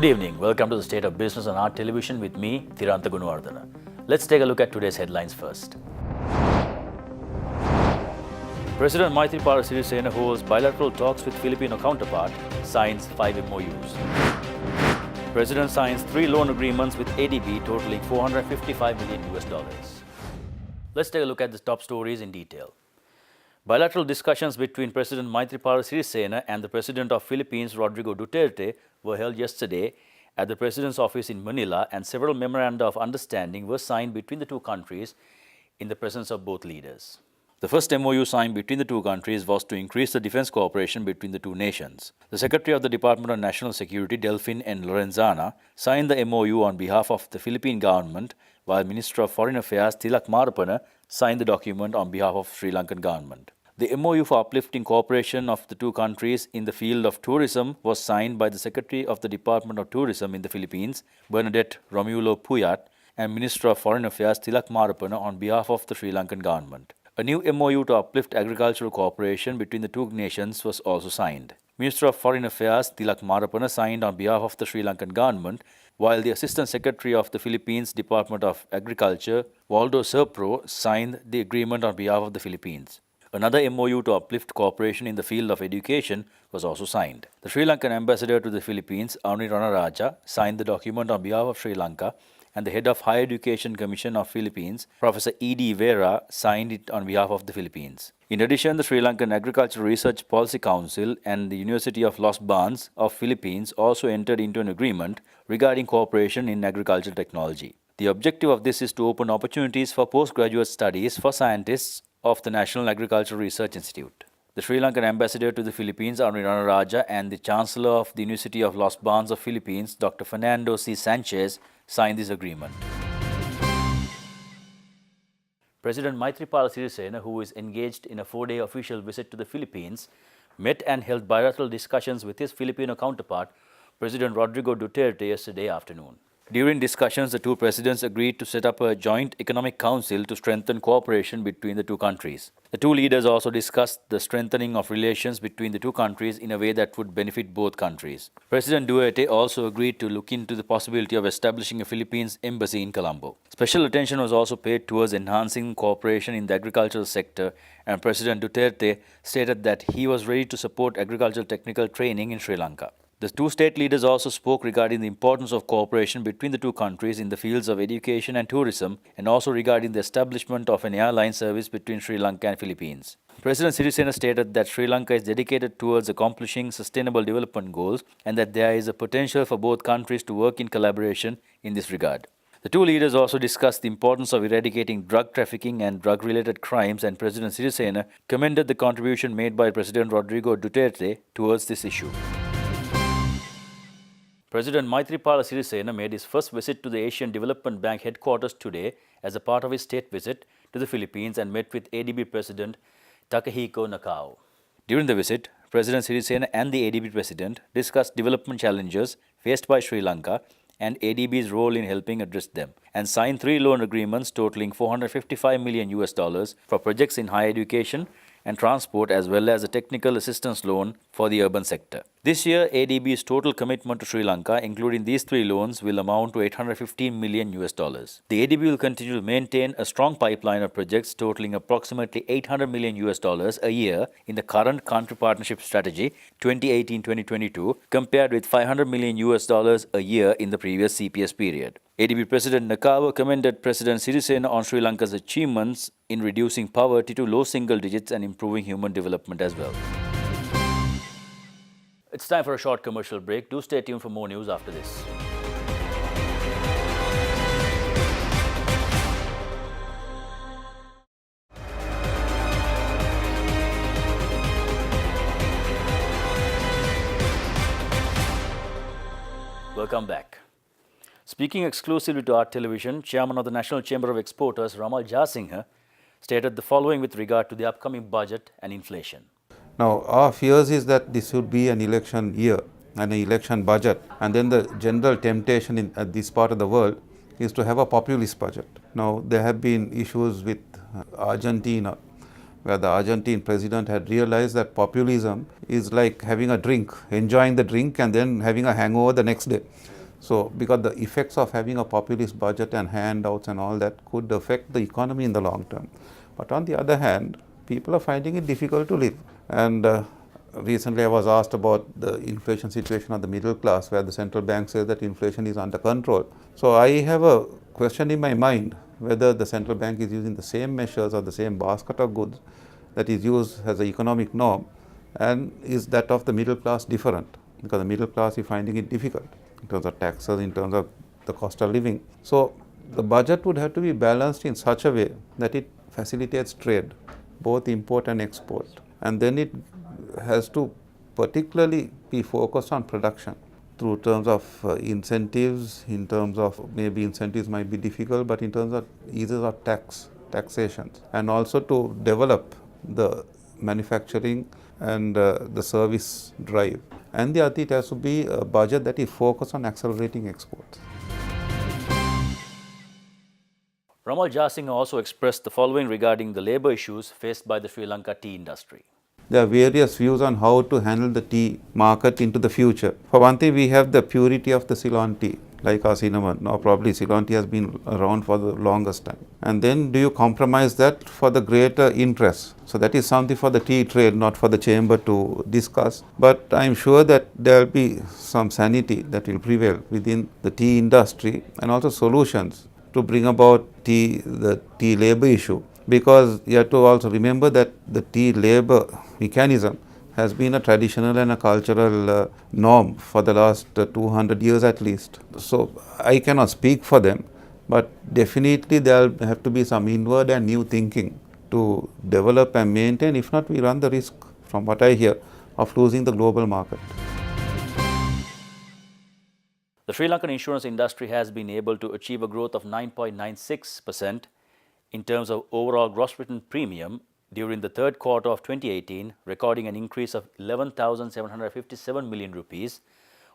Good evening. Welcome to the State of Business on Art Television with me, Thirantha Gunawardana. Let's take a look at today's headlines first. President Maithripala Sirisena holds bilateral talks with Filipino counterpart, signs 5 MOUs. President signs 3 loan agreements with ADB totaling $455 million. Let's take a look at the top stories in detail. Bilateral discussions between President Maithripala Sirisena and the President of Philippines, Rodrigo Duterte, were held yesterday at the President's office in Manila, and several memoranda of understanding were signed between the two countries in the presence of both leaders. The first MOU signed between the two countries was to increase the defense cooperation between the two nations. The Secretary of the Department of National Security, Delfin N. Lorenzana, signed the MOU on behalf of the Philippine government, while Minister of Foreign Affairs Tilak Marapana signed the document on behalf of Sri Lankan government. The MOU for uplifting cooperation of the two countries in the field of tourism was signed by the Secretary of the Department of Tourism in the Philippines, Bernadette Romulo Puyat, and Minister of Foreign Affairs Tilak Marapana on behalf of the Sri Lankan government. A new MOU to uplift agricultural cooperation between the two nations was also signed. Minister of Foreign Affairs Tilak Marapana signed on behalf of the Sri Lankan government, while the Assistant Secretary of the Philippines Department of Agriculture, Waldo Serpro, signed the agreement on behalf of the Philippines. Another MOU to uplift cooperation in the field of education was also signed. The Sri Lankan ambassador to the Philippines, Aruni Ranaraja, signed the document on behalf of Sri Lanka, and the head of Higher Education Commission of Philippines, Professor E.D. Vera, signed it on behalf of the Philippines. In addition, the Sri Lankan Agricultural Research Policy Council and the University of Los Baños of Philippines also entered into an agreement regarding cooperation in agricultural technology. The objective of this is to open opportunities for postgraduate studies for scientists of the National Agricultural Research Institute. The Sri Lankan ambassador to the Philippines, Aruni Ranaraja, and the Chancellor of the University of Los Baños of Philippines, Dr. Fernando C. Sanchez, signed this agreement. President Maithripala Sirisena, who is engaged in a 4-day official visit to the Philippines, met and held bilateral discussions with his Filipino counterpart, President Rodrigo Duterte, yesterday afternoon. During discussions, the two presidents agreed to set up a joint economic council to strengthen cooperation between the two countries. The two leaders also discussed the strengthening of relations between the two countries in a way that would benefit both countries. President Duterte also agreed to look into the possibility of establishing a Philippines embassy in Colombo. Special attention was also paid towards enhancing cooperation in the agricultural sector, and President Duterte stated that he was ready to support agricultural technical training in Sri Lanka. The two state leaders also spoke regarding the importance of cooperation between the two countries in the fields of education and tourism, and also regarding the establishment of an airline service between Sri Lanka and Philippines. President Sirisena stated that Sri Lanka is dedicated towards accomplishing sustainable development goals and that there is a potential for both countries to work in collaboration in this regard. The two leaders also discussed the importance of eradicating drug trafficking and drug-related crimes, and President Sirisena commended the contribution made by President Rodrigo Duterte towards this issue. President Maithripala Sirisena made his first visit to the Asian Development Bank headquarters today as a part of his state visit to the Philippines and met with ADB President Takehiko Nakao. During the visit, President Sirisena and the ADB President discussed development challenges faced by Sri Lanka and ADB's role in helping address them, and signed 3 loan agreements totaling $455 million for projects in higher education and transport, as well as a technical assistance loan for the urban sector. This year, ADB's total commitment to Sri Lanka, including these 3 loans, will amount to $815 million. The ADB will continue to maintain a strong pipeline of projects totaling approximately $800 million a year in the current country partnership strategy 2018-2022, compared with $500 million a year in the previous CPS period. ADB President Nakao commended President Sirisena on Sri Lanka's achievements in reducing poverty to low single digits and improving human development as well. It's time for a short commercial break. Do stay tuned for more news after this. Welcome back. Speaking exclusively to Art Television, Chairman of the National Chamber of Exporters, Ramal Jasinghe, stated the following with regard to the upcoming budget and inflation. Now, our fears is that this would be an election year and an election budget, and then the general temptation in this part of the world is to have a populist budget. Now, there have been issues with Argentina, where the Argentine president had realized that populism is like having a drink, enjoying the drink and then having a hangover the next day. So, because the effects of having a populist budget and handouts and all that could affect the economy in the long term. But on the other hand, people are finding it difficult to live. And recently I was asked about the inflation situation of the middle class, where the central bank says that inflation is under control. So I have a question in my mind whether the central bank is using the same measures or the same basket of goods that is used as an economic norm, and is that of the middle class different? Because the middle class is finding it difficult in terms of taxes, in terms of the cost of living. So the budget would have to be balanced in such a way that it facilitates trade, both import and export. And then it has to particularly be focused on production through terms of incentives, in terms of maybe incentives might be difficult, but in terms of eases of taxations, and also to develop the manufacturing and the service drive. And the other, it has to be a budget that is focused on accelerating exports. Ramal Jasinghe also expressed the following regarding the labour issues faced by the Sri Lanka tea industry. There are various views on how to handle the tea market into the future. For one thing, we have the purity of the Ceylon tea, like our cinnamon. Now probably Ceylon tea has been around for the longest time. And then do you compromise that for the greater interest? So that is something for the tea trade, not for the chamber to discuss. But I am sure that there will be some sanity that will prevail within the tea industry, and also solutions to bring about the tea labour issue. Because you have to also remember that the tea labour mechanism has been a traditional and a cultural norm for the last 200 years at least. So I cannot speak for them, but definitely there will have to be some inward and new thinking to develop and maintain. If not, we run the risk, from what I hear, of losing the global market. The Sri Lankan insurance industry has been able to achieve a growth of 9.96% in terms of overall gross written premium during the third quarter of 2018, recording an increase of 11,757 million rupees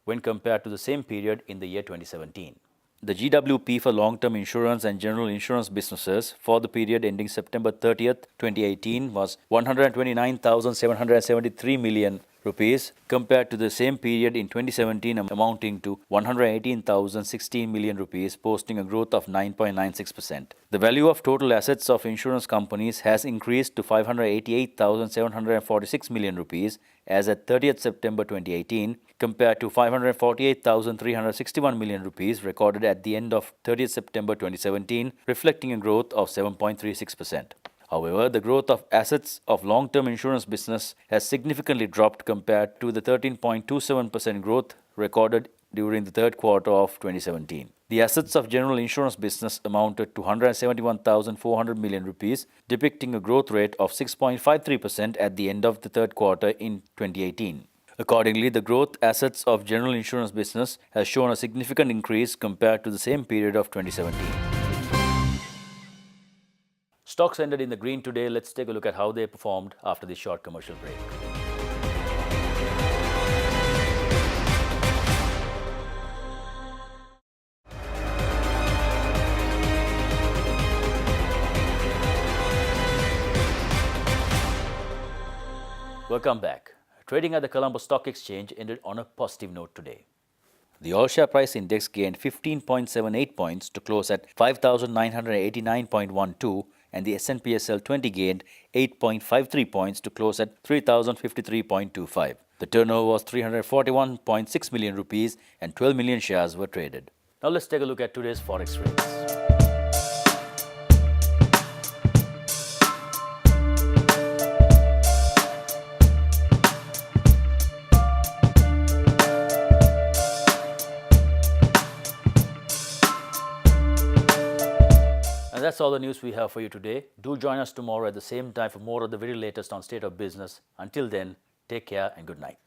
when compared to the same period in the year 2017. The GWP for long-term insurance and general insurance businesses for the period ending September 30th, 2018 was 129,773 million rupees compared to the same period in 2017 amounting to 118,016 million rupees, posting a growth of 9.96%. The value of total assets of insurance companies has increased to 588,746 million rupees as at 30th September 2018 compared to 548,361 million rupees recorded at the end of 30th September 2017, reflecting a growth of 7.36%. However, the growth of assets of long-term insurance business has significantly dropped compared to the 13.27% growth recorded during the third quarter of 2017. The assets of general insurance business amounted to 171,400 million rupees, depicting a growth rate of 6.53% at the end of the third quarter in 2018. Accordingly, the growth assets of general insurance business has shown a significant increase compared to the same period of 2017. Stocks ended in the green today. Let's take a look at how they performed after this short commercial break. Welcome back. Trading at the Colombo Stock Exchange ended on a positive note today. The all share price index gained 15.78 points to close at 5,989.12, and the S&P SL 20 gained 8.53 points to close at 3,053.25. The turnover was 341.6 million rupees and 12 million shares were traded. Now let's take a look at today's forex rates. And that's all the news we have for you today. Do join us tomorrow at the same time for more of the very latest on State of Business. Until then, take care and good night.